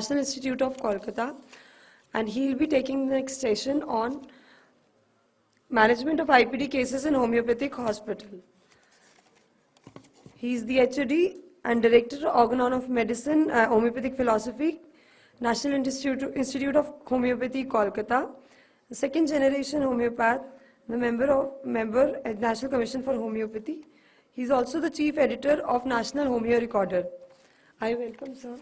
National Institute of Kolkata, and he'll be taking the next session on management of IPD cases in homeopathic hospital. He is the HOD and Director Organon of Medicine, Homeopathic Philosophy, National Institute of Homeopathy, Kolkata, the second generation homeopath, the member at National Commission for Homeopathy. He is also the Chief Editor of National Homeo Recorder. I welcome, sir.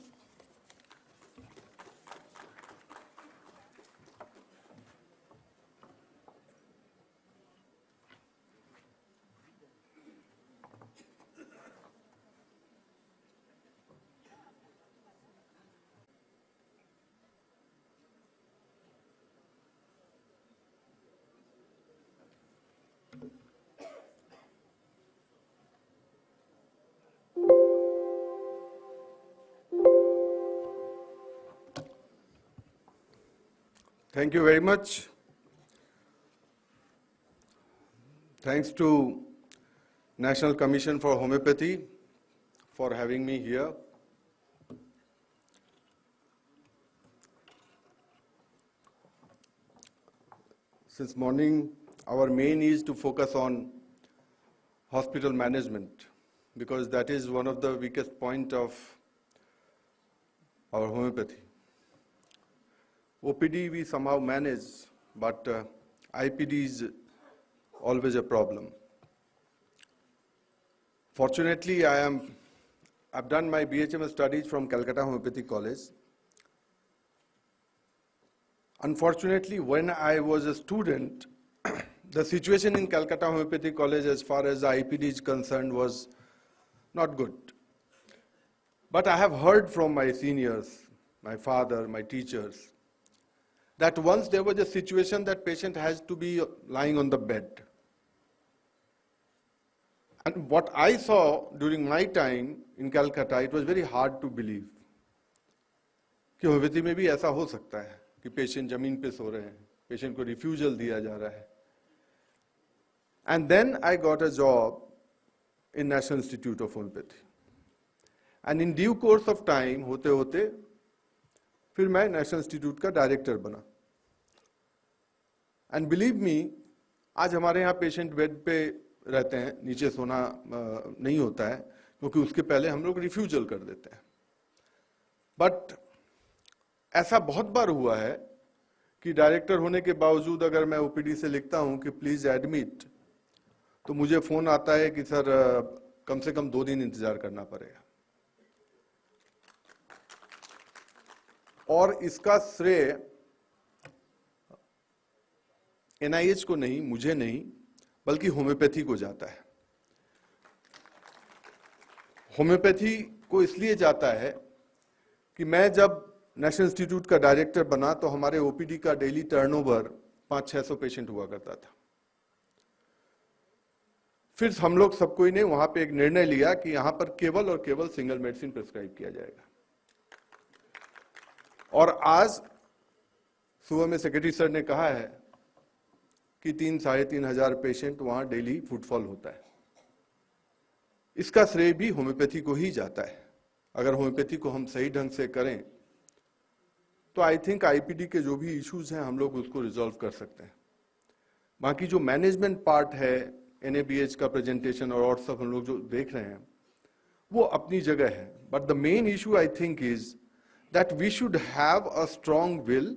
Thank you very much. Thanks to National Commission for Homeopathy for having me here. Since morning, our main is to focus on hospital management because that is one of the weakest points of our homeopathy. OPD we somehow manage, but IPD is always a problem. Fortunately, I've done my BHMS studies from Calcutta Homeopathic College. Unfortunately, when I was a student, the situation in Calcutta Homeopathic College as far as the IPD is concerned was not good. But I have heard from my seniors, my father, my teachers, that once there was a situation that patient has to be lying on the bed. And what I saw during my time in Calcutta, it was very hard to believe कि homeopathy में भी ऐसा हो सकता है कि patient जमीन पे सो रहे हैं, पेशेंट को रिफ्यूजल दिया जा रहा है. And then I got a job in National Institute of Homeopathy. And in due course of time, होते होते फिर मैं नेशनल इंस्टीट्यूट का डायरेक्टर बना. एंड बिलीव मी, आज हमारे यहाँ पेशेंट बेड पे रहते हैं, नीचे सोना नहीं होता है क्योंकि उसके पहले हम लोग रिफ्यूजल कर देते हैं. बट ऐसा बहुत बार हुआ है कि डायरेक्टर होने के बावजूद अगर मैं ओपीडी से लिखता हूं कि प्लीज एडमिट, तो मुझे फोन आता है कि सर कम से कम 2 दिन इंतजार करना पड़ेगा. और इसका श्रेय NIH को नहीं, मुझे नहीं, बल्कि होम्योपैथी को जाता है. होम्योपैथी को इसलिए जाता है कि मैं जब नेशनल इंस्टीट्यूट का डायरेक्टर बना तो हमारे ओपीडी का डेली टर्नओवर 500-600 पेशेंट हुआ करता था. फिर हम लोग सब कोई ने वहां पे एक निर्णय लिया कि यहां पर केवल और केवल सिंगल मेडिसिन प्रिस्क्राइब किया जाएगा. और आज सुबह में सेक्रेटरी सर ने कहा है कि 3-3.5 हजार पेशेंट वहां डेली फुटफॉल होता है. इसका श्रेय भी होम्योपैथी को ही जाता है. अगर होम्योपैथी को हम सही ढंग से करें तो आई थिंक आईपीडी के जो भी इश्यूज हैं हम लोग उसको रिजॉल्व कर सकते हैं. बाकी जो मैनेजमेंट पार्ट है, NABH का प्रेजेंटेशन और सब हम लोग जो देख रहे हैं वो अपनी जगह है. But the main issue I think is that we should have a strong will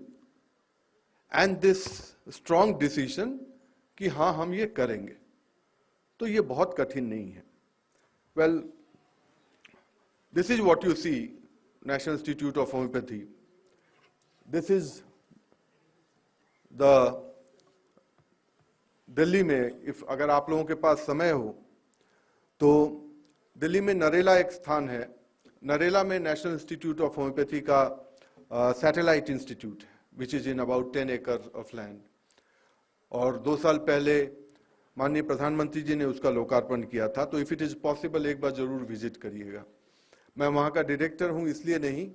and this strong decision कि हाँ हम ये करेंगे. तो ये बहुत कठिन नहीं है. Well, this is what you see, national institute of homoeopathy. This is the Delhi में, इफ अगर आप लोगों के पास समय हो तो दिल्ली में नरेला एक स्थान है. नरेला में नेशनल इंस्टीट्यूट ऑफ होम्योपैथी का सैटेलाइट इंस्टीट्यूट है which is in about 10 acres of land. और 2 साल पहले माननीय प्रधानमंत्री जी ने उसका लोकार्पण किया था. तो इफ इट इज पॉसिबल एक बार जरूर विजिट करिएगा. मैं वहां का डायरेक्टर हूं इसलिए नहीं,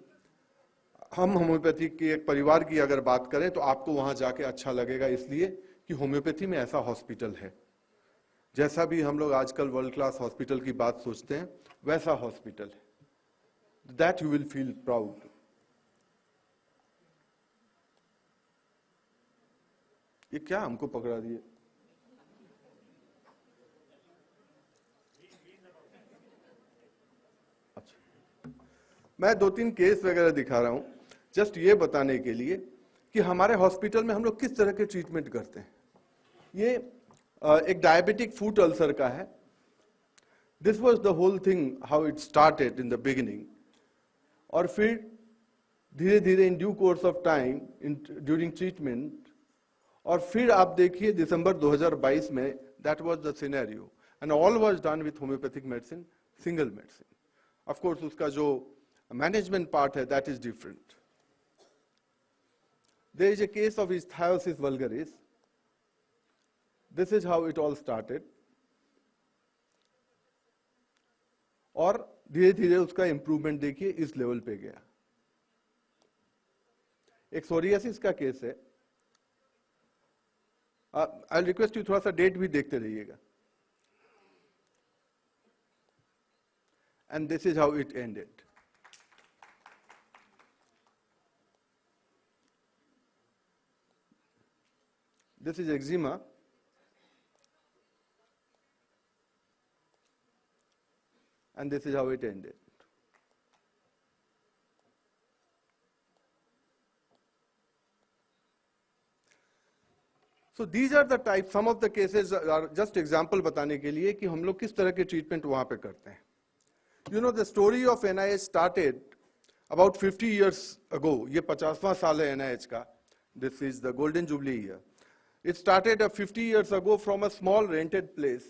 हम होम्योपैथी के एक परिवार की अगर बात करें तो आपको वहां जाके अच्छा लगेगा, इसलिए कि होम्योपैथी में ऐसा हॉस्पिटल है. जैसा भी हम लोग आजकल वर्ल्ड क्लास हॉस्पिटल की बात सोचते हैं वैसा हॉस्पिटल है. That you will feel proud. ये क्या हमको पकड़ा दिए? अच्छा, मैं 2-3 केस वगैरह दिखा रहा हूं जस्ट ये बताने के लिए कि हमारे हॉस्पिटल में हम लोग किस तरह के ट्रीटमेंट करते हैं। ये एक डायबिटिक फूट अल्सर का है। This was the whole thing, how it started in the beginning. और फिर धीरे धीरे in due course of time during treatment, और फिर आप देखिए दिसंबर 2022 में that was the scenario, and all was done with homeopathic medicine, single medicine. Of course उसका जो मैनेजमेंट पार्ट है that is different. There is a case of ichthyosis vulgaris. This is how it all started, और धीरे धीरे उसका improvement देखिए इस level पे गया। एक सोरियासिस का केस है। आई रिक्वेस्ट यू थोड़ा सा डेट भी देखते रहिएगा। And this is how it ended. This is eczema, and this is how it ended. So these are the types, some of the cases are just example बताने के लिए कि हम लोग किस तरह के ट्रीटमेंट वहां पे करते हैं। You know, the story of NIH started about 50 years ago. ये 50वां साल है NIH का. This is the golden jubilee year. It started 50 years ago from a small rented place.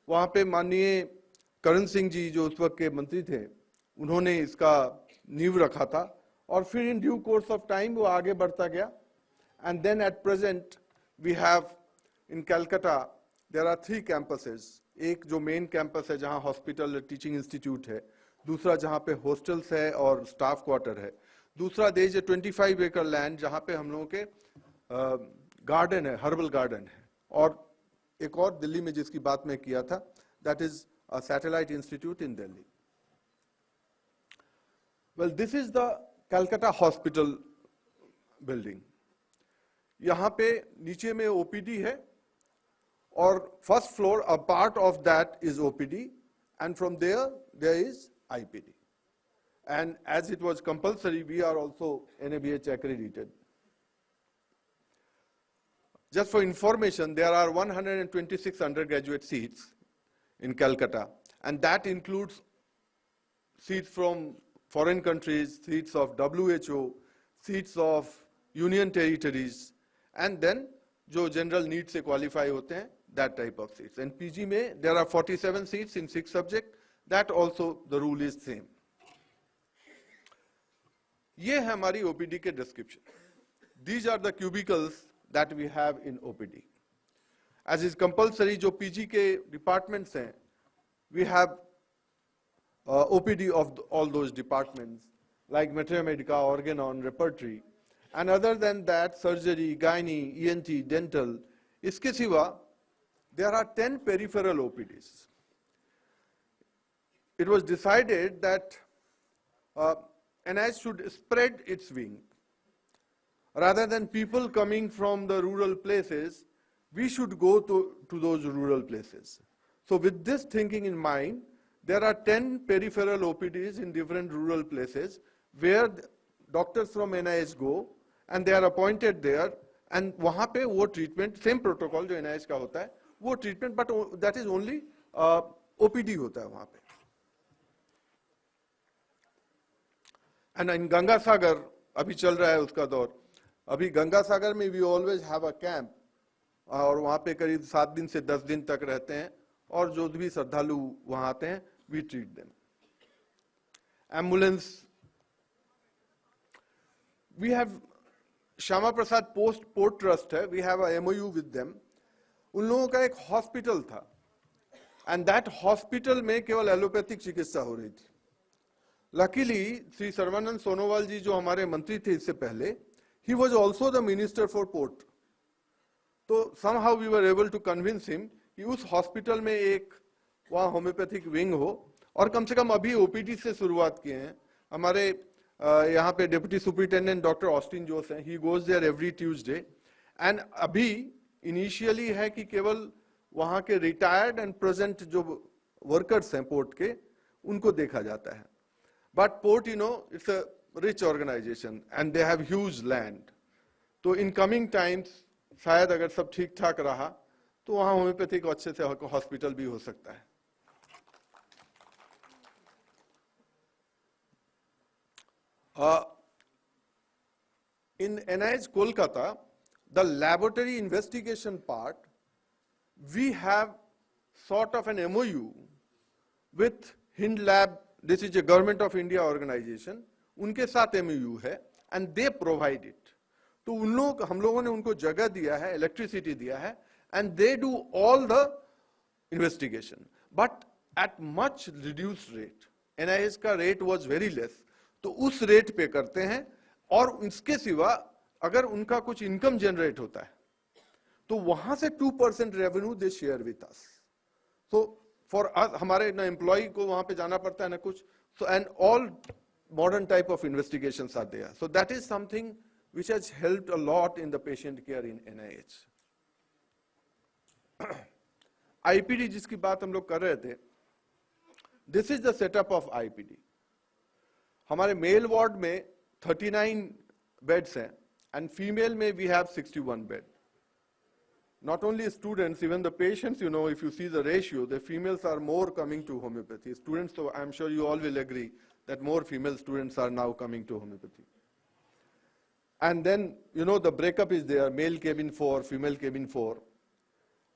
वहां पे माननीय करण सिंह जी जो उस वक्त के मंत्री थे, उन्होंने इसका नींव रखा था, और फिर in due course of time वो आगे बढ़ता गया। And then at present we have in Calcutta there are 3 campuses. एक जो मेन कैंपस है जहां हॉस्पिटल टीचिंग इंस्टीट्यूट है, दूसरा जहां पे हॉस्टल्स है और स्टाफ क्वार्टर है, दूसरा देश है 25 एकड़ लैंड जहां पे हम लोगों के गार्डन है, हर्बल गार्डन है, और एक और दिल्ली में जिसकी बात मैं किया था, that is a satellite institute in Delhi. Well, this is the Calcutta Hospital building. यहाँ पे नीचे में OPD है, और first floor, a part of that is OPD, and from there is IPD. And as it was compulsory, we are also NABH accredited. Just for information, there are 126 undergraduate seats in Calcutta, and that includes seats from foreign countries, seats of WHO, seats of union territories, and then जो general needs से qualify होते हैं, that type of seats. And PG में there are 47 seats in 6 subjects, that also the rule is same. ये है हमारी OPD के description. These are the cubicles that we have in OPD. As is compulsory, जो PG के departments हैं, we have OPD of all those departments, like Materia Medica, Organon, Repertory, and other than that, surgery, gynae, ENT, dental. इसके सिवा, there are 10 peripheral OPDs. It was decided that NIH should spread its wing. Rather than people coming from the rural places, we should go to those rural places. So with this thinking in mind, there are 10 peripheral OPDs in different rural places where doctors from NIH go, and they are appointed there, and वहाँ पे वो treatment, same protocol जो NIH का होता है, वो treatment, but that is only OPD होता है वहाँ पे. And in Ganga Sagar, अभी चल रहा है उसका दौर. अभी गंगा सागर में we always have a camp, और वहाँ पे करीब 7 दिन से 10 दिन तक रहते हैं, और जो भी श्रद्धालु वहाँ आते हैं, we treat them. Ambulance, we have Shyama Prasad port trust है, we have a MOU with them. उन लोगों का एक हॉस्पिटल था, and that hospital में केवल एलोपैथिक चिकित्सा हो रही थी. Luckily, श्री सर्वानंद सोनोवाल जी जो हमारे मंत्री थे इससे पहले, he was also the minister for port. तो somehow we were able to convince him कि उस हॉस्पिटल में एक वहाँ होम्योपैथिक विंग हो, और कम से कम अभी ओपीडी से शुरुआत किए हैं. हमारे यहाँ पे deputy superintendent doctor Austin Jose हैं, he goes there every Tuesday, and अभी इनिशियली है कि केवल वहां के रिटायर्ड एंड प्रेजेंट जो वर्कर्स हैं पोर्ट के, उनको देखा जाता है. But port, it's a rich organisation and they have huge land. तो इन कमिंग टाइम्स शायद अगर सब ठीक ठाक रहा तो वहां होम्योपैथिक अच्छे से हॉस्पिटल भी हो सकता है. In NIH Kolkata, the laboratory investigation part, we have sort of an MOU with Hind Lab. This is a Government of India organization. उनके साथ MOU है and they provide it. तो हम लोगों ने उनको जगह दिया है, इलेक्ट्रिसिटी दिया है, and they do all the investigation, but at much reduced rate. NIH का rate was very less, तो उस रेट पे करते हैं. और इसके सिवा अगर उनका कुछ इनकम जनरेट होता है तो वहां से 2% revenue they share with us. So for us, हमारे ना एम्प्लॉय को वहां पे जाना पड़ता है ना कुछ. So and all modern type of investigations are there. So that is something which has helped a lot in the patient care in NIH. IPD जिसकी बात हम लोग कर रहे थे, this is the setup of IPD. हमारे male ward में 39 beds हैं and female में we have 61 bed. Not only students, even the patients, if you see the ratio, the females are more coming to homeopathy. Students, so I'm sure you all will agree that more female students are now coming to homeopathy. And then, the breakup is there, male cabin 4, female cabin 4.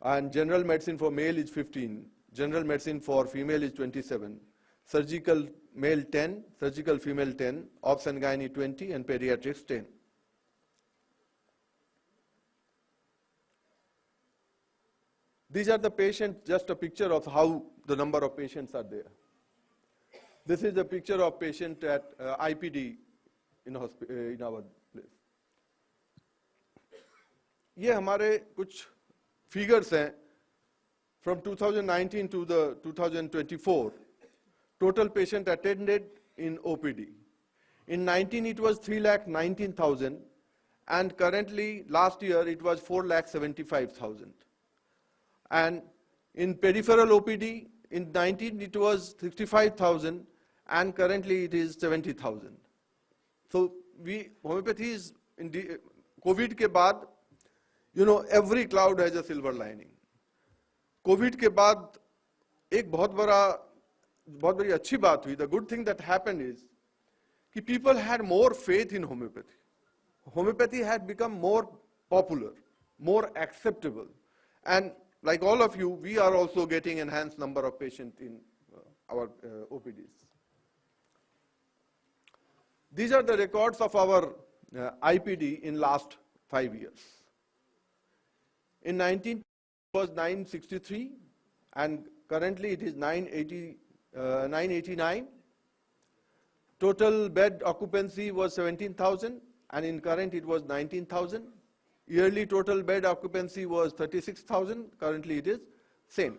And general medicine for male is 15, general medicine for female is 27, surgical male 10, surgical female 10, obs and gynae 20, and pediatrics 10. These are the patients, just a picture of how the number of patients are there. This is a picture of patient at IPD in our place. ये हमारे कुछ figures हैं from 2019 to the 2024. Total patient attended in OPD. In 19 it was 3,19,000, and currently last year it was 4,75,000. And in peripheral OPD, in 19 it was 65,000, and currently it is 70,000. So homeopathy is in the COVID के बाद, every cloud has a silver lining. COVID के बाद एक बहुत बड़ी अच्छी बात हुई. The good thing that happened is कि people had more faith in homeopathy. Homeopathy had become more popular, more acceptable, and like all of you, we are also getting enhanced number of patients in our OPDs. These are the records of our IPD in last 5 years. In 19 it was 963, and currently it is 989. Total bed occupancy was 17,000, and in current it was 19,000. Yearly total bed occupancy was 36,000. Currently it is same.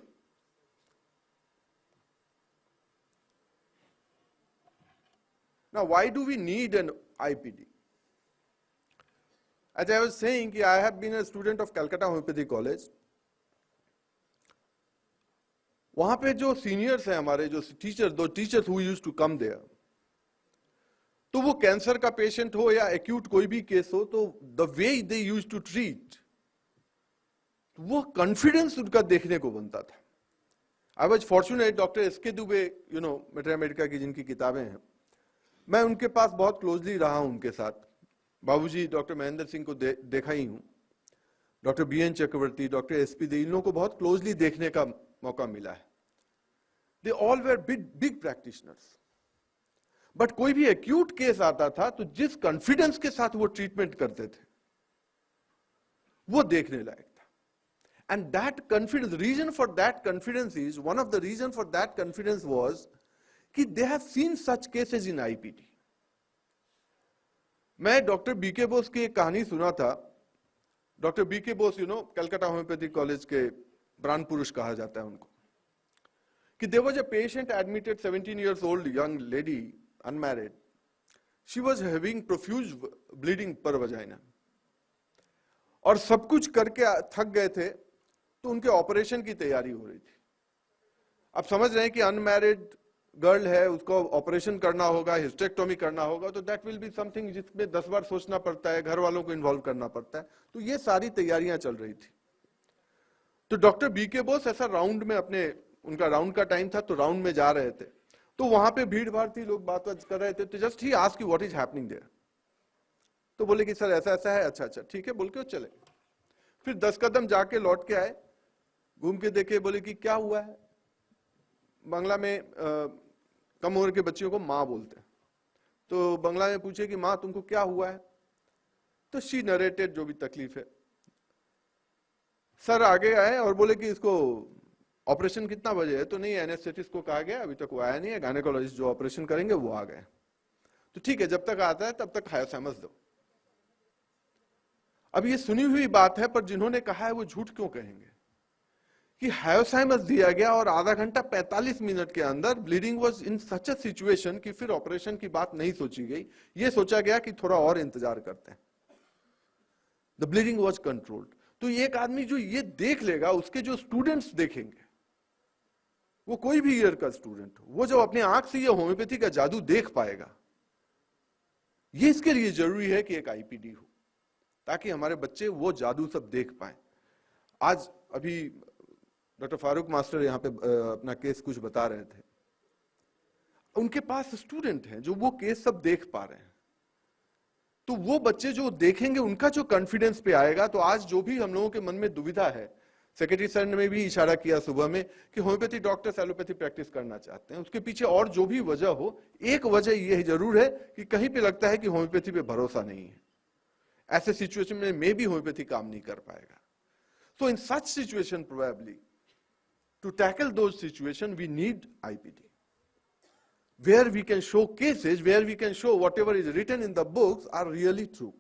Now, why do we need an IPD? As I was saying, I have been a student of Calcutta Homeopathy College. वहाँ पे जो seniors हैं हमारे, जो teachers, those teachers who used to come there, तो वो cancer का patient हो या एक्यूट कोई भी केस हो, तो the way they used to treat, वो कॉन्फिडेंस उनका देखने को बनता था. I was fortunate, doctor S K Dubey, मेट्रा अमेरिका की जिनकी किताबें हैं, मैं उनके पास बहुत क्लोजली रहा हूं उनके साथ. बाबूजी डॉक्टर महेंद्र सिंह को देखा ही हूं, डॉक्टर BN चक्रवर्ती, डॉक्टर SP दे, इन लोगों को बहुत क्लोजली देखने का मौका मिला है. They all where big practitioners. But कोई भी एक्यूट केस आता था तो जिस कॉन्फिडेंस के साथ वो ट्रीटमेंट करते थे वो देखने लायक था. And that confidence, reason for that confidence is, one of the reason for that confidence was कि they have seen such cases in IPD. मैं डॉक्टर BK बोस की एक कहानी सुना था. Doctor BK Bose, Calcutta homeopathy college के प्राण पुरुष कहा जाता है उनको, कि there was a patient admitted, 17 years old young lady, unmarried. She was having profuse bleeding per vagina. और सब कुछ करके थक गए थे, तो उनके ऑपरेशन की तैयारी हो रही थी। अब समझ रहे हैं कि अनमैरिड गर्ल है, उसको ऑपरेशन करना होगा, हिस्टेक्टोमी करना होगा, तो दैट विल बी समथिंग जिसमें 10 बार सोचना पड़ता है, घर वालों को इन्वॉल्व करना पड़ता है। तो ये सारी तैयारियां चल रही थी। तो डॉक्टर बीके बोस ऐसा राउंड में उनका राउंड का टाइम था, तो राउंड में जा रहे थे, तो वहां पे भीड़ भाड़ थी, लोग बात कर रहे थे। तो just he asked what is happening there. तो बोले कि सर ऐसा ऐसा है। अच्छा अच्छा ठीक है बोल के वो चले। फिर 10 कदम जाके लौट के आए, घूम के देखे, बोले कि क्या हुआ है। बांग्ला में कम उम्र के बच्चियों को माँ बोलते हैं। तो बांग्ला में पूछे कि माँ तुमको क्या हुआ है। तो शी नरेटेड जो भी तकलीफ है। सर आगे आए और बोले कि इसको ऑपरेशन कितना बजे है। तो नहीं, एनेस्थेटिस्ट को कहा गया, अभी तक वो आया नहीं है, गायनेकोलॉजिस्ट जो ऑपरेशन करेंगे वो आ गए। तो ठीक है, जब तक आता है तब तक हायोसाइमस दो। अब ये सुनी हुई बात है, पर जिन्होंने कहा है वो झूठ क्यों कहेंगे कि हायोसाइमस दिया गया और आधा घंटा 45 मिनट के अंदर bleeding was in such a situation कि फिर ऑपरेशन की बात नहीं सोची गई। ये सोचा गया कि थोड़ा और इंतजार करते हैं। The bleeding was controlled. तो एक आदमी जो ये देख लेगा, उसके जो स्टूडेंट्स देखेंगे, वो कोई भी ईयर का स्टूडेंट हो, वो जब अपने आंख से ये होम्योपैथी का जादू देख पाएगा, ये इसके लिए जरूरी है कि एक आईपीडी हो, ताकि हमारे बच्चे वो जादू सब देख पाए। आज अभी डॉक्टर फारूक मास्टर यहाँ पे अपना केस कुछ बता रहे थे। उनके पास स्टूडेंट हैं जो वो केस सब देख पा रहे हैं। तो वो बच्चे जो देखेंगे, उनका जो कॉन्फिडेंस पे आएगा। तो आज जो भी हम लोगों के मन में दुविधा है, सेक्रेटरी सर ने भी इशारा किया सुबह में कि होम्योपैथी डॉक्टर्स एलोपैथी प्रैक्टिस करना चाहते हैं, उसके पीछे और जो भी वजह हो, एक वजह यह जरूर है कि कहीं पे लगता है कि होम्योपैथी पे भरोसा नहीं है। ऐसे सिचुएशन में मे भी होम्योपैथी काम नहीं कर पाएगा। So in such situation probably to tackle those situations, we need IPD, where we can show cases, where we can show whatever is written in the books are really true.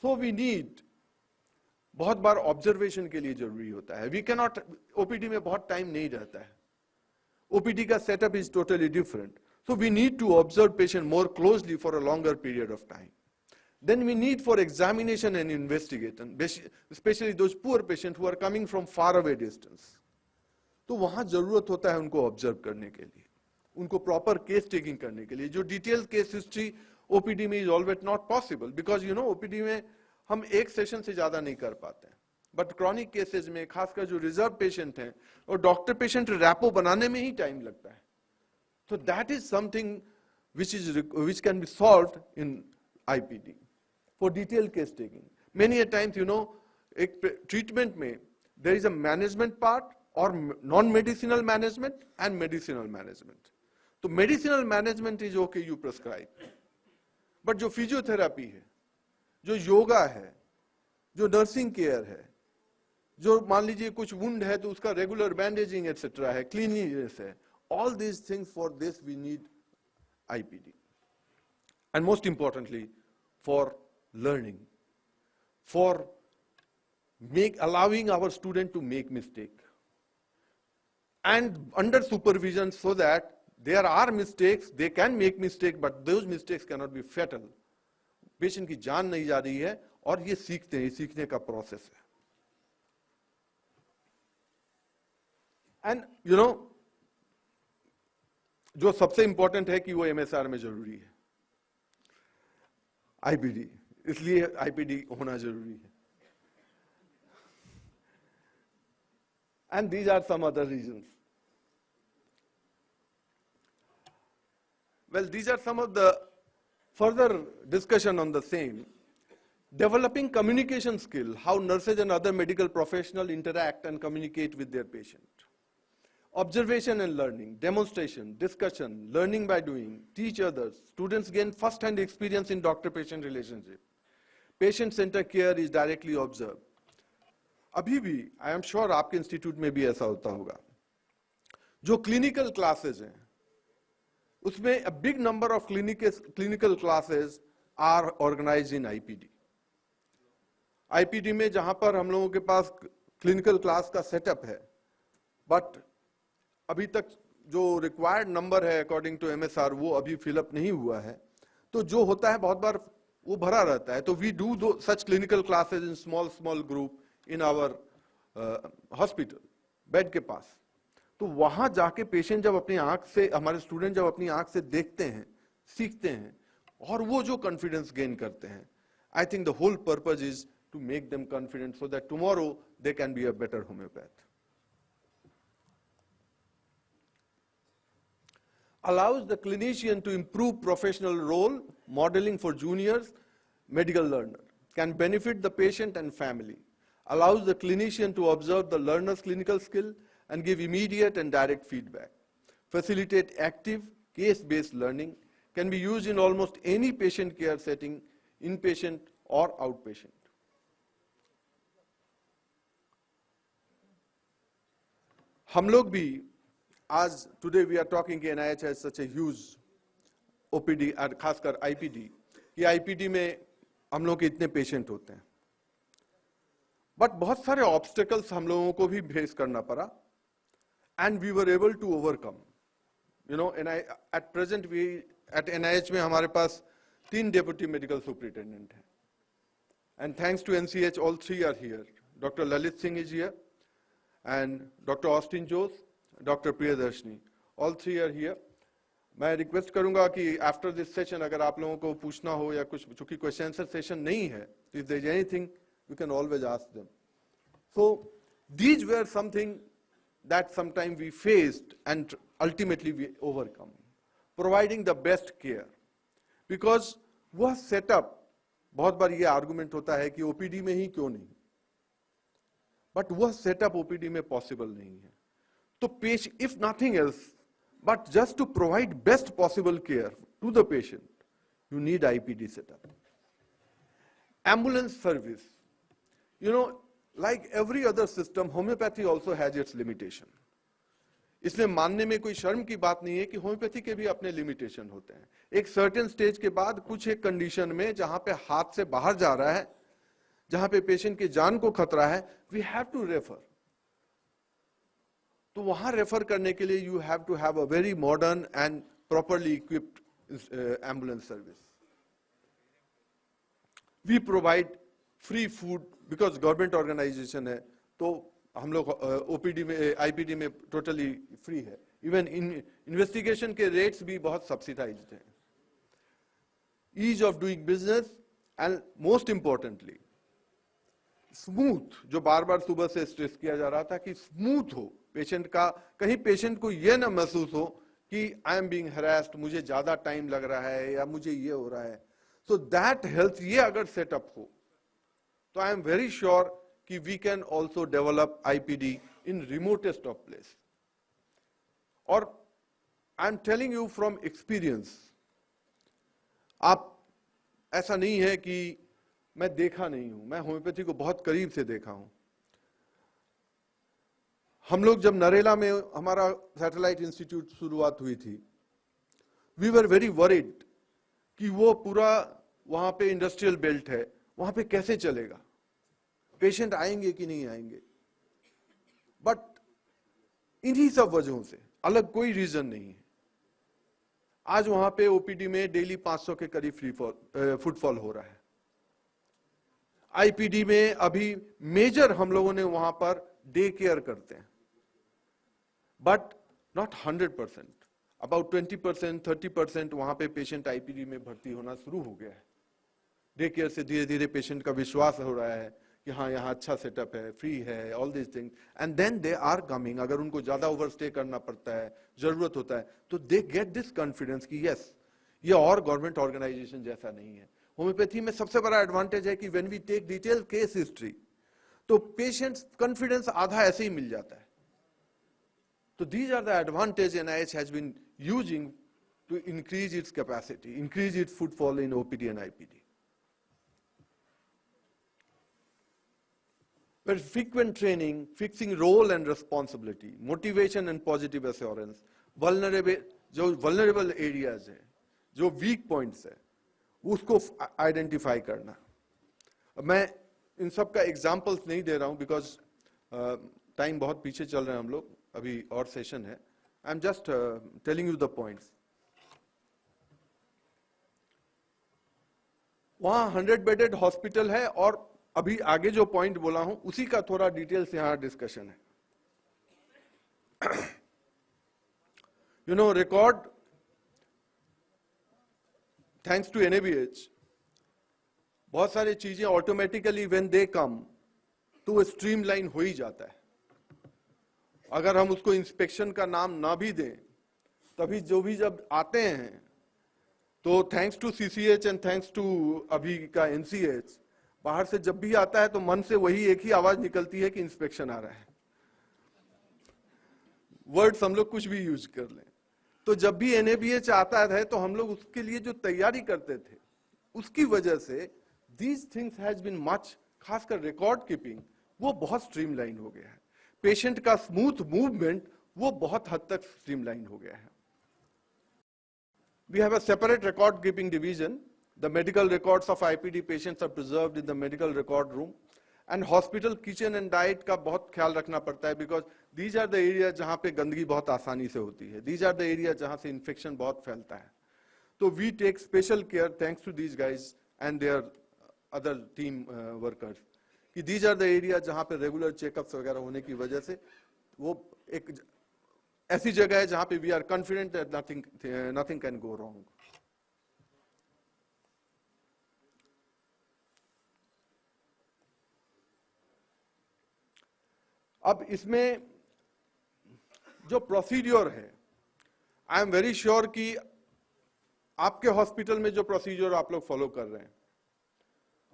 So we need, बहुत बार observation के लिए जरूरी होता है। We can not, OPD में बहुत time नहीं रहता है, ओपीडी का setup is totally different. So we need to observe patient more closely for a longer period of time. Then we need for examination and investigation, especially those poor patients who are coming from far away distance. तो वहां जरूरत होता है उनको observe करने के लिए, उनको प्रॉपर केस टेकिंग करने के लिए। जो डिटेल केस हिस्ट्री ओपीडी में is always not possible, because you know OPD में हम एक सेशन से ज्यादा नहीं कर पाते हैं। बट क्रॉनिक केसेस में, खासकर जो रिजर्व पेशेंट हैं, और डॉक्टर पेशेंट रैपो बनाने में ही टाइम लगता है। तो that is something which can be solved in IPD for detailed case taking. Many a times, you know, एक treatment में there is a management part or non-medicinal management and medicinal management. तो medicinal management is okay, you prescribe. But जो physiotherapy है, जो योगा है, जो nursing care है, जो मान लीजिए कुछ वुंड है तो उसका रेगुलर बैंडेजिंग एटसेट्रा है, क्लीनलीनेस है, all these things, for this we need IPD. And most importantly, for learning, for allowing our student to make mistake, and under supervision, so that there are mistakes, they can make mistake, but those mistakes cannot be fatal. Patient की जान नहीं जा रही है और ये सीखते हैं, सीखने का प्रोसेस है। एंड यू नो, जो सबसे इंपॉर्टेंट है कि वो एमएसआर में जरूरी है, आईपीडी, इसलिए आईपीडी होना जरूरी है। And these are some other reasons. Well, these are some of the further discussion on the same. Developing communication skill, how nurses and other medical professionals interact and communicate with their patient. Observation and learning, demonstration, discussion, learning by doing, teach others. Students gain first-hand experience in doctor-patient relationship. Patient-centered care is directly observed. अभी भी, I am sure आपके institute में भी ऐसा होता होगा, जो clinical classes हैं, उसमें a big number of clinical classes are organized in IPD. IPD में जहां पर हम लोगों के पास क्लिनिकल क्लास का सेटअप है, बट अभी तक जो रिक्वायर्ड नंबर है अकॉर्डिंग टू एमएसआर वो अभी फिलअप नहीं हुआ है। तो जो होता है, बहुत बार वो भरा रहता है। तो we do though such clinical classes in small small group in our hospital bed के पास। तो वहां जाके पेशेंट जब अपनी आंख से, हमारे स्टूडेंट जब अपनी आंख से देखते हैं, सीखते हैं और वो जो कॉन्फिडेंस गेन करते हैं, I think the whole purpose is to make them confident so that tomorrow they can be a better homoeopath. Allows the clinician to improve professional role modeling for juniors medical learner, can benefit the patient and family, allows the clinician to observe the learner's clinical skill and give immediate and direct feedback, facilitate active case-based learning, can be used in almost any patient care setting, inpatient or outpatient. हम लोग भी आज today we are talking कि NIH has such a huge OPD और खासकर IPD, कि IPD में हम लोग के इतने पेशेंट होते हैं, बट बहुत सारे ऑब्स्टेकल्स हम लोगों को भी फेस करना पड़ा and we were able to overcome. You know, at present we at NIH में हमारे पास 3 डेप्यूटी मेडिकल सुपरिटेंडेंट हैं, and thanks to NCH all 3 are here. Doctor Lalit Singh is here and Dr. Austin Jose, Dr. Priyadarshini, all 3 are here. मैं request करूंगा कि after this session अगर आप लोगों को पूछना हो या कुछ, चूंकि क्वेश्चन आंसर सेशन नहीं है, if there is anything you can always ask them. So these were something that sometime we faced and ultimately we overcome, providing the best care, because वह सेटअप, बहुत बार ये आर्गुमेंट होता है कि OPD में ही क्यों नहीं, बट वह सेटअप OPD में पॉसिबल नहीं है। तो patient, if nothing else but just to provide best possible care to the patient, you need IPD setup. Ambulance service, you know, like every other system, homoeopathy also has its limitation. इसमें मानने में कोई शर्म की बात नहीं है कि होम्योपैथी के भी अपने लिमिटेशन होते हैं। एक सर्टेन स्टेज के बाद कुछ एक कंडीशन में जहां पे हाथ से बाहर जा रहा है, जहां पे पेशेंट की जान को खतरा है, वी हैव टू रेफर। तो वहां रेफर करने के लिए you have to have a very modern and properly equipped ambulance service. We provide free food, because government organisation है, तो हम लोग OPD में, IPD में टोटली फ्री है। इवन इन्वेस्टिगेशन के रेट्स भी बहुत सब्सिडाइज्ड हैं। Ease of doing business and most importantly smooth, जो बार बार सुबह से स्ट्रेस किया जा रहा था कि स्मूथ हो पेशेंट का, कहीं पेशेंट को यह ना महसूस हो कि आई एम बीइंग हरास्ड, मुझे ज्यादा टाइम लग रहा है या मुझे ये हो रहा है। सो दैट हेल्थ, ये अगर सेटअप हो तो आई एम वेरी श्योर कि we can also develop IPD in remotest of place. और I am telling you from experience, आप, ऐसा नहीं है कि मैं देखा नहीं हूं, मैं होम्योपैथी को बहुत करीब से देखा हूं। हम लोग जब नरेला में हमारा सैटेलाइट इंस्टीट्यूट शुरुआत हुई थी, वी वर वेरी वरीड कि वो पूरा वहां पे इंडस्ट्रियल बेल्ट है, वहां पे कैसे चलेगा, पेशेंट आएंगे कि नहीं आएंगे। बट इन्हीं सब वजहों से, अलग कोई रीजन नहीं है, आज वहां पे OPD में डेली 500 के करीब फुटफॉल हो रहा है। IPD में अभी मेजर हम लोगों ने वहां पर डे केयर करते हैं, बट नॉट 100%, अबाउट 20%, 30% वहां पे पेशेंट IPD में भर्ती होना शुरू हो गया है। डे केयर से धीरे धीरे पेशेंट का विश्वास हो रहा है कि हाँ यहाँ अच्छा सेटअप है, फ्री है, all this things, and then they are coming. अगर उनको ज्यादा ओवरस्टे करना पड़ता है, जरूरत होता है, तो दे गेट दिस कॉन्फिडेंस कि यस, ये और गवर्नमेंट ऑर्गेनाइजेशन जैसा नहीं है। होम्योपैथी में सबसे बड़ा एडवांटेज है कि when we take detail case history, तो पेशेंट्स कॉन्फिडेंस आधा ऐसे ही मिल जाता है। तो these are the advantage NIH has been using to increase its capacity, increase its footfall in OPD and IPD. But frequent training, fixing role and responsibility, motivation and positive assurance, vulnerable areas है, जो weak points है, उसको identify करना। मैं इन सब का examples नहीं दे रहा हूं, बिकॉज टाइम बहुत पीछे चल रहे हैं हम लोग, अभी और सेशन है। I am just telling you the points. वहां 100 बेडेड हॉस्पिटल है, और अभी आगे जो पॉइंट बोला हूं उसी का थोड़ा डिटेल से यहां डिस्कशन है। You know, record thanks to NABH, बहुत सारी चीजें ऑटोमेटिकली व्हेन दे कम तो वो स्ट्रीमलाइन हो ही जाता है। अगर हम उसको इंस्पेक्शन का नाम ना भी दें, तभी जो भी जब आते हैं तो thanks to CCH and thanks to अभी का NCH, बाहर से जब भी आता है तो मन से वही एक ही आवाज निकलती है कि इंस्पेक्शन आ रहा है। वर्ड्स हम लोग कुछ भी यूज कर लें, तो जब भी NABH आता है तो हम लोग उसके लिए जो तैयारी करते थे, उसकी वजह से these things has been much, खासकर रिकॉर्ड कीपिंग वो बहुत स्ट्रीमलाइन हो गया है। पेशेंट का स्मूथ मूवमेंट वो बहुत हद तक स्ट्रीमलाइन हो गया है। We have a separate record keeping division. The medical records of IPD patients are preserved in the medical record room. And hospital kitchen and diet का बहुत ख्याल रखना पड़ता है, because these are the areas जहाँ पे गंदगी बहुत आसानी से होती है. These are the areas जहाँ से infection बहुत फैलता है. तो we take special care thanks to these guys and their other team workers. कि these are the areas जहाँ पे regular checkups वगैरह होने की वजह से वो एक ऐसी जगह है जहां पे we are confident that nothing can go wrong. अब इसमें जो प्रोसीड्योर है, आई एम वेरी श्योर कि आपके हॉस्पिटल में जो प्रोसीजर आप लोग फॉलो कर रहे हैं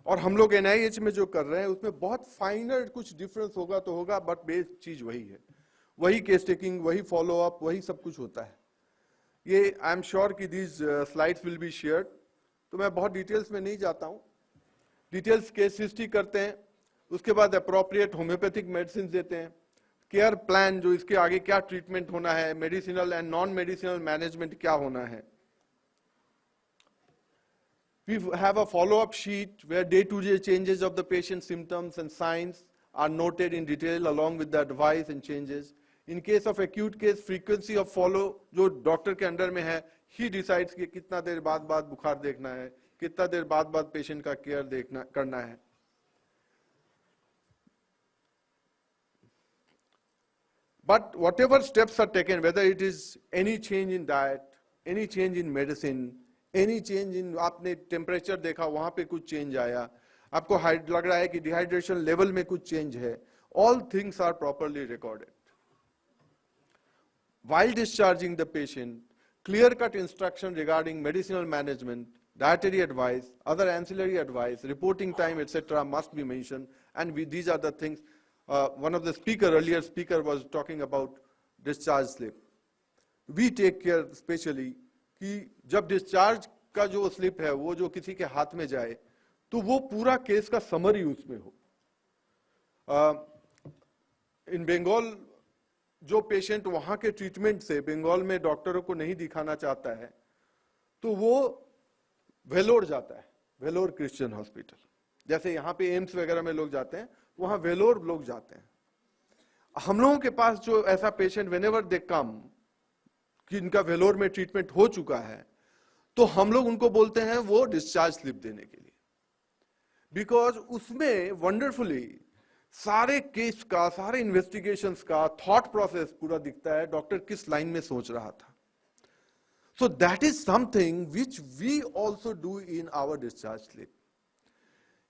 और हम लोग NIH में जो कर रहे हैं उसमें बहुत फाइनर कुछ डिफरेंस होगा तो होगा, बट बेस चीज वही है, वही केस टेकिंग, वही फॉलो अप, वही सब कुछ होता है। ये आई एम श्योर कि these slides will be shared, तो मैं बहुत डिटेल्स में नहीं जाता हूं। डिटेल्स केस हिस्ट्री करते हैं, उसके बाद अप्रोप्रिएट होम्योपैथिक मेडिसिन देते हैं, केयर प्लान जो इसके आगे क्या ट्रीटमेंट होना है, medicinal and non medicinal management क्या होना है। We have a follow-up sheet where day-to-day changes of the patient's symptoms and signs are noted in detail along with the advice and changes. In case of acute case, frequency of follow जो doctor के under में है, he decides कि कितना देर बाद बुखार देखना है, कितना देर बाद पेशेंट का केयर देखना करना है। But whatever steps are taken, whether it is any change in diet, any change in medicine, any change in आपने टेम्परेचर देखा वहां पे कुछ चेंज आया, आपको लग रहा है कि डिहाइड्रेशन लेवल में कुछ चेंज है, all things are properly recorded. While discharging the patient, clear-cut instruction regarding medicinal management, dietary advice, other ancillary advice, reporting time, etc. must be mentioned, and these are the things. One of the earlier speaker was talking about discharge slip. We take care specially कि जब discharge का जो slip है वो जो किसी के हाथ में जाए तो वो पूरा केस का समरी उसमें हो। इन बंगाल जो पेशेंट वहां के ट्रीटमेंट से बंगाल में डॉक्टरों को नहीं दिखाना चाहता है तो वो वेलोर जाता है, वेलोर क्रिश्चियन हॉस्पिटल, जैसे यहाँ पे एम्स वगैरह में लोग जाते हैं, वहां वेलोर लोग जाते हैं। हम लोगों के पास जो ऐसा पेशेंट व्हेनेवर दे कम कि इनका वेलोर में ट्रीटमेंट हो चुका है तो हम लोग उनको बोलते हैं वो डिस्चार्ज स्लिप देने के लिए, बिकॉज उसमें वंडरफुली सारे केस का, सारे इन्वेस्टिगेशंस का थॉट प्रोसेस पूरा दिखता है, डॉक्टर किस लाइन में सोच रहा था। So that is something which we also do in our discharge slip,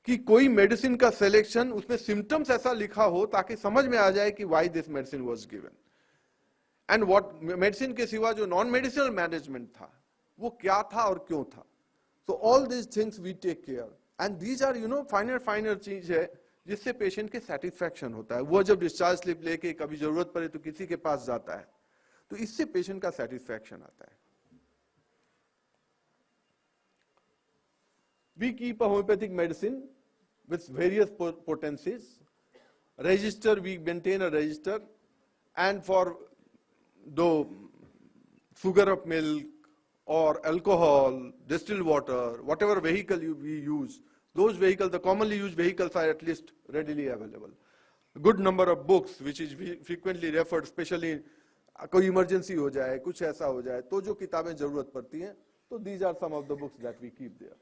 कि कोई मेडिसिन का सिलेक्शन उसमें सिम्टम्स ऐसा लिखा हो ताकि समझ में आ जाए कि why this medicine was given and what medicine के सिवा जो नॉन मेडिसिनल मैनेजमेंट था वो क्या था और क्यों था। So all this things we take care and these are finer चीज है जिससे पेशेंट के सेटिस्फैक्शन होता है। वो जब डिस्चार्ज स्लिप लेके कभी जरूरत पड़े तो किसी के पास जाता है तो इससे पेशेंट का सेटिस्फैक्शन आता है। We keep a homeopathic medicine with various potencies. Register, we maintain a register, and for the sugar of milk or alcohol, distilled water, whatever vehicle we use, those vehicles, the commonly used vehicles are at least readily available. A good number of books which is frequently referred, especially कोई emergency हो जाए, कुछ ऐसा हो जाए, तो जो किताबें जरूरत पड़ती हैं, तो these are some of the books that we keep there.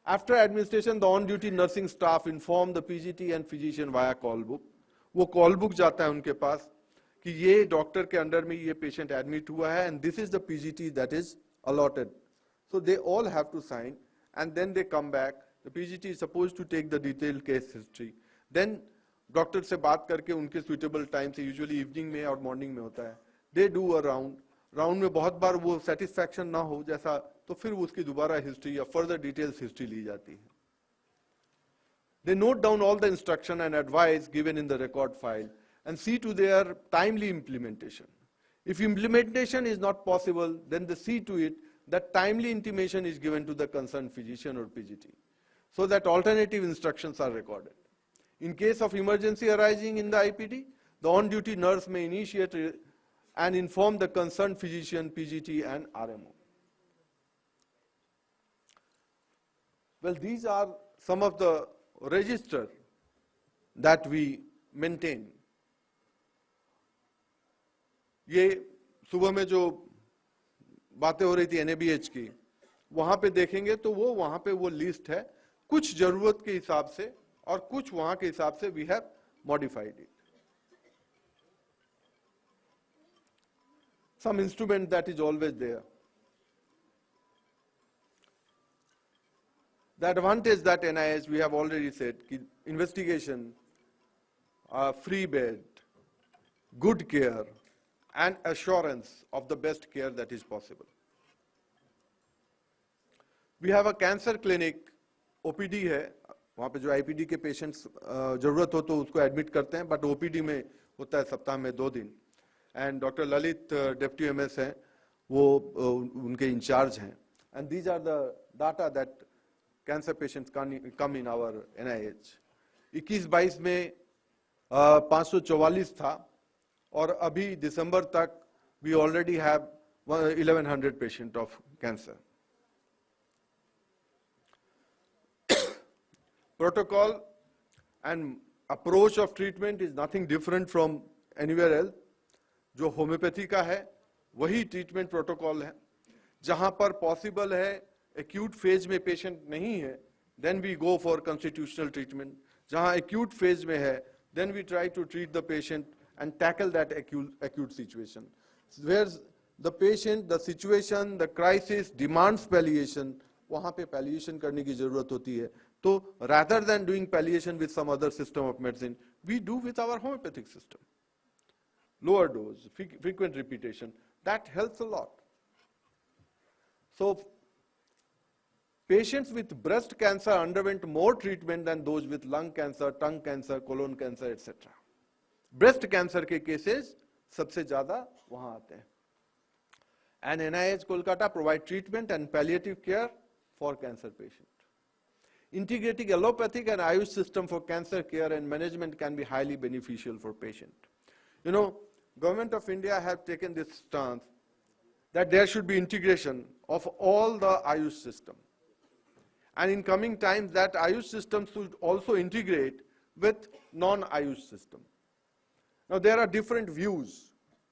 After administration, the on-duty nursing staff inform the PGT and physician via call book. वो कॉल बुक जाता है उनके पास कि ये डॉक्टर के अंडर में ये पेशेंट एडमिट हुआ है and this is the PGT that is allotted. So they all have to sign and then they come back. The PGT is supposed to take the detailed case history. Then doctor से बात करके उनके suitable time से usually evening में और morning में होता है. They do a round. Round में बहुत बार वो satisfaction ना हो जैसा तो फिर उसकी दोबारा हिस्ट्री या further details हिस्ट्री ली जाती है. They note down all the instruction and advice given in the record file and see to their timely implementation. If implementation is not possible, then they see to it that timely intimation is given to the concerned physician or PGT, so that alternative instructions are recorded. In case of emergency arising in the IPD, the on-duty nurse may initiate and inform the concerned physician, PGT and RMO. Well, these are some of the register that we maintain. ये सुबह में जो बातें हो रही थी NABH की, वहां पे देखेंगे तो वो वहां पे वो लिस्ट है, कुछ जरूरत के हिसाब से और कुछ वहां के हिसाब से we have modified it. Some instrument that is always there. The advantage that NIH, we have already said, investigation, free bed, good care, and assurance of the best care that is possible. We have a cancer clinic, OPD है, वहाँ पे जो IPD के patients जरूरत हो तो उसको admit करते हैं, but OPD में होता है सप्ताह में 2 दिन. And Dr. Lalit, Deputy MS हैं, वो उनके in charge हैं. And these are the data that cancer patients come in our NIH. 21-22 में 544 था और अभी दिसंबर तक we already have 1100 patients of cancer. Protocol and approach of treatment is nothing different from anywhere else. जो homeopathy का है वही ट्रीटमेंट प्रोटोकॉल है. जहां पर पॉसिबल है एक्यूट फेज में पेशेंट नहीं है, then we go for constitutional treatment. जहां एक्यूट फेज में है, then we try to treat the patient and tackle that acute situation. Where the patient, the situation, the crisis demands palliation, वहां पे palliation करने की जरूरत होती है. तो rather than doing palliation with some other system of medicine, we do with our homeopathic system. Lower dose, frequent repetition, that helps a lot. So, patients with breast cancer underwent more treatment than those with lung cancer, tongue cancer, colon cancer, etc. Breast cancer के cases सबसे ज़्यादा वहाँ आते हैं. And NIH Kolkata provide treatment and palliative care for cancer patients. Integrating allopathic and Ayush system for cancer care and management can be highly beneficial for patient. You know, Government of India have taken this stance that there should be integration of all the Ayush system. And in coming times that Ayush system should also integrate with non-Ayush system. Now there are different views,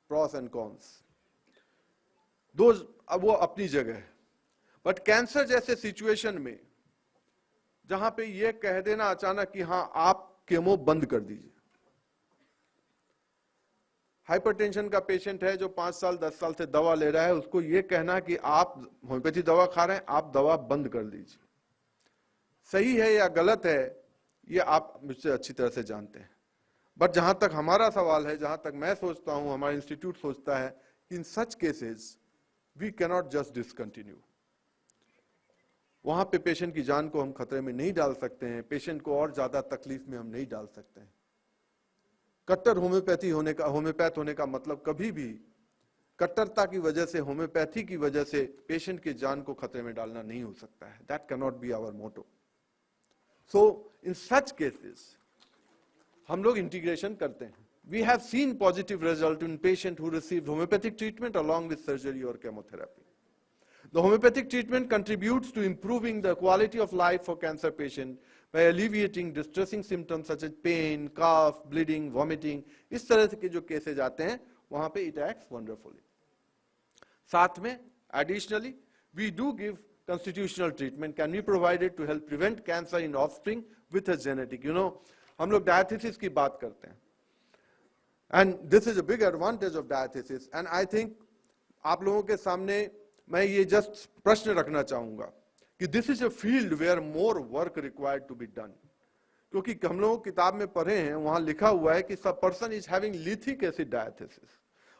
pros and cons. Those वो अपनी जगह है. But cancer जैसे situation में जहां पे ये कह देना अचानक कि हाँ आप केमो बंद कर दीजिए. हाइपरटेंशन का पेशेंट है जो 5 साल 10 साल से दवा ले रहा है, उसको ये कहना कि आप होम्योपैथी दवा खा रहे हैं, आप दवा बंद कर दीजिए. सही है या गलत है ये आप मुझसे अच्छी तरह से जानते हैं. बट जहां तक हमारा सवाल है, जहां तक मैं सोचता हूं, हमारा इंस्टीट्यूट सोचता है कि in such cases we can not just discontinue. वहां पे पेशेंट की जान को हम खतरे में नहीं डाल सकते हैं, पेशेंट को और ज्यादा तकलीफ में हम नहीं डाल सकते हैं. कट्टर होम्योपैथ होने का मतलब कभी भी कट्टरता की वजह से, होम्योपैथी की वजह से पेशेंट की जान को खतरे में डालना नहीं हो सकता है. That can not be our motto. So in such cases हम लोग इंटीग्रेशन करते हैं. We have seen positive result in patient who received homoeopathic treatment along with surgery or chemotherapy. The homeopathic treatment contributes to improving the quality of life for cancer patients by alleviating distressing symptoms such as pain, cough, bleeding, vomiting. इस तरह के जो cases आते हैं वहां पे it acts wonderfully. साथ में additionally we do give constitutional treatment can be provided to help prevent cancer in offspring with a genetic. You know, हम लोग diathesis की बात करते हैं, and this is a big advantage of diathesis. And I think आप लोगों के सामने मैं ये just प्रश्न रखना चाहूँगा कि this is a field where more work required to be done. क्योंकि हम लोग किताब में पढ़े हैं, वहाँ लिखा हुआ है कि some person is having lithic acid diathesis,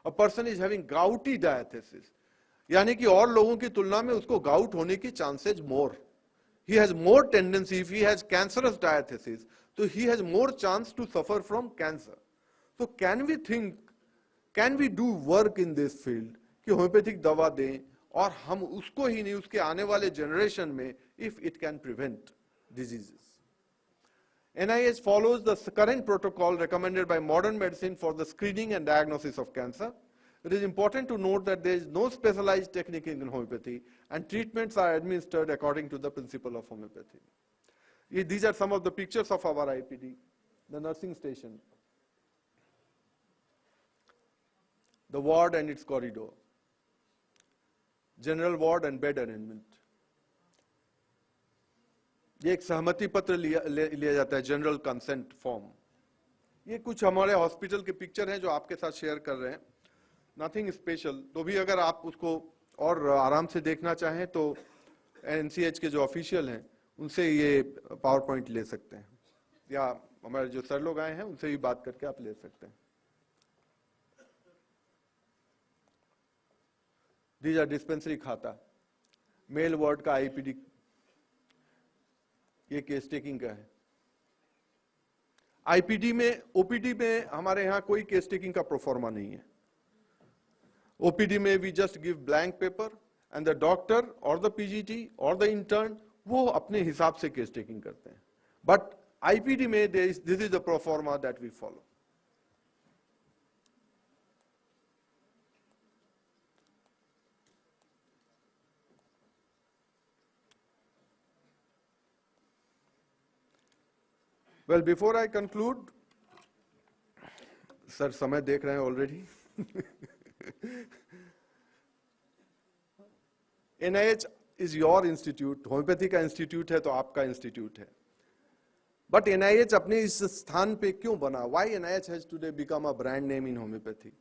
a person is having gouty diathesis, यानी कि और लोगों की तुलना में उसको गाउट होने की chances more. He has more tendency, if he has cancerous diathesis, so he has more chance to suffer from cancer. So can we think, can we do work in this field कि homeopathic दवा दें और हम उसको ही नहीं, उसके आने वाले जनरेशन में, if it can prevent diseases. NIH follows the current protocol recommended by modern medicine for the screening and diagnosis of cancer. It is important to note that there is no specialized technique in homeopathy, and treatments are administered according to the principle of homeopathy. These are some of the pictures of our IPD, the nursing station, the ward and its corridor, general ward and bed arrangement. ये एक सहमति पत्र लिया जाता है, general consent form. ये कुछ हमारे हॉस्पिटल के पिक्चर हैं जो आपके साथ शेयर कर रहे हैं. Nothing special. तो भी अगर आप उसको और आराम से देखना चाहें तो एनसीएच के जो ऑफिशियल हैं उनसे ये पावर पॉइंट ले सकते हैं, या हमारे जो सर लोग आए हैं उनसे भी बात करके आप ले सकते हैं. दीज आर डिस्पेंसरी खाता, मेल वार्ड का आईपीडी, ये केस टेकिंग का है. आईपीडी में, ओपीडी में हमारे यहाँ कोई केस टेकिंग का प्रोफॉर्मा नहीं है. ओपीडी में we just give blank paper and the doctor और द पीजीटी और द इंटर्न वो अपने हिसाब से केस टेकिंग करते हैं. बट आईपीडी में this is the proforma that we follow. Well, before I conclude, sir समय देख रहे हैं already. NIH is your institute, homoeopathy का इंस्टीट्यूट है तो आपका इंस्टीट्यूट है. बट NIH अपने इस स्थान पे क्यों बना? Why NIH has today become a brand name in homeopathy?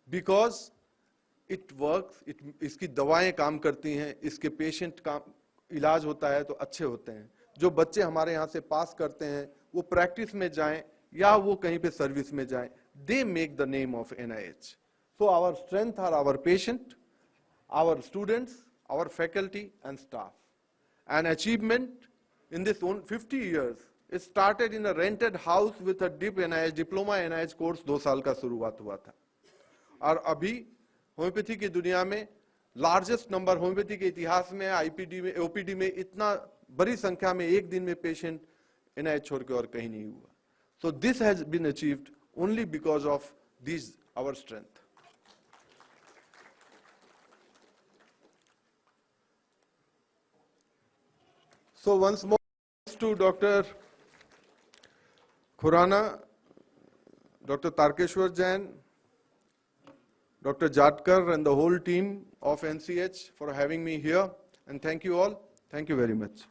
Because it works, इसकी दवाएं काम करती हैं, इसके पेशेंट का इलाज होता है तो अच्छे होते हैं. जो बच्चे हमारे यहाँ से पास करते हैं वो प्रैक्टिस में जाएं या वो कहीं पे सर्विस में जाएं, they make the name of NIH. So our strength are our patient, our students, our faculty and staff. An achievement in this 50 years, it started in a rented house with a DIP NIH, diploma NIH course 2 साल का शुरुआत हुआ था. और अभी homeopathy की दुनिया में लार्जेस्ट नंबर होम्योपैथी के इतिहास में आईपीडी में, ओपीडी में इतना बड़ी संख्या में एक दिन में पेशेंट NIH छोड़ के और कहीं नहीं हुआ. So this has been achieved only because of these our strength. So once more to Dr. Khurana, Dr. Tarkeshwar Jain, Dr. Jatkar and the whole team of NCH for having me here, and thank you all. Thank you very much.